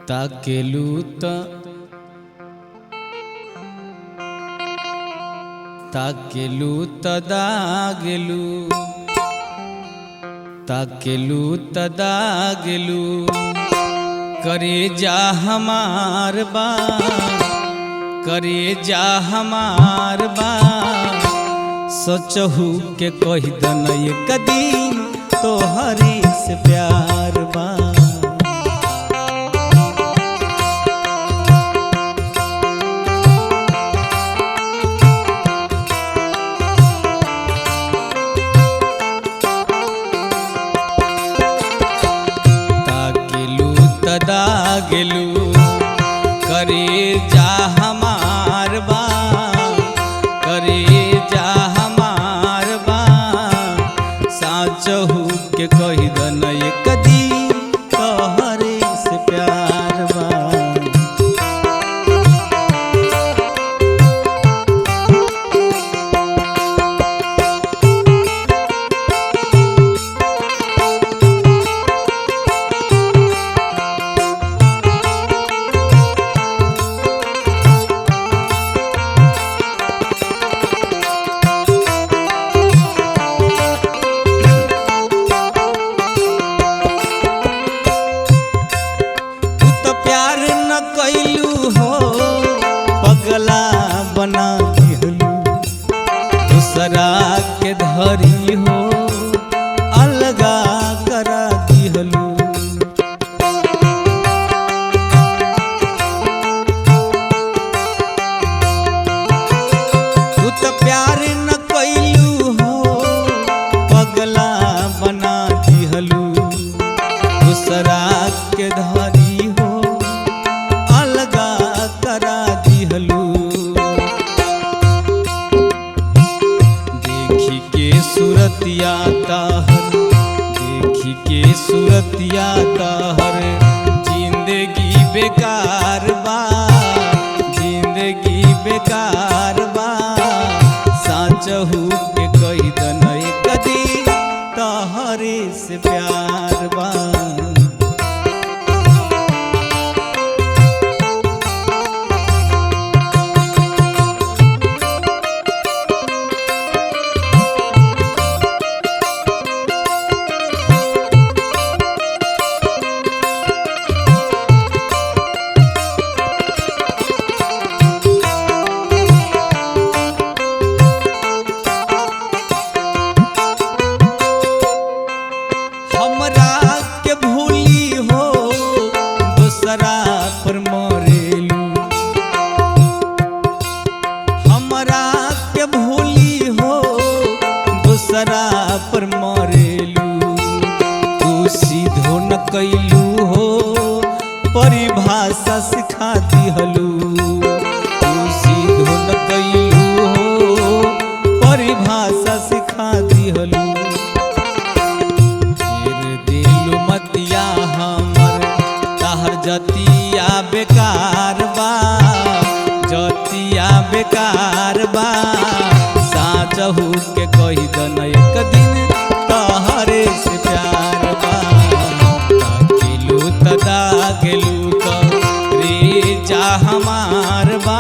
ताकेलू त ताकेलू तदागेलू ताकेलू तदागेलू करे जा हमार बा करे जा हमार बा सचहू के कह दन एक दिन तोहरे से प्यार बा तदागेलू करे जा हमार बा करे जा हमार बा साचहू के कह दन एक दिन तोहरे से प्यार बा बना दिहलू दूसरा के धरी हो अलगा करा दिहलू तू तो प्यार न कैलू हो पगला बना दिहलू दूसरा के धरी हो अलगा करा दिहलू सूरतिया ताहर देखी के सूरतिया ताहर जिंदगी बेकार बा जिंदगी बेकार बा साचहू के कह दन एक दिन तोहरे से प्यार बा पर मरेलू हमरा के भूली हो दूसरा पर मरेलू तू सीधो न कैलू हो परिभाषा सिखा दिहलू तू सीधो न कैलू हो परिभाषा सिखा दिहलू फिर दिलू मतिया हमर ताहर जतिया बेकार बा जतिया बेकार बा साचहू के कह दन एक दिन तोहरे से प्यार बा ताकेलू तदागेलू करे जा हमार बा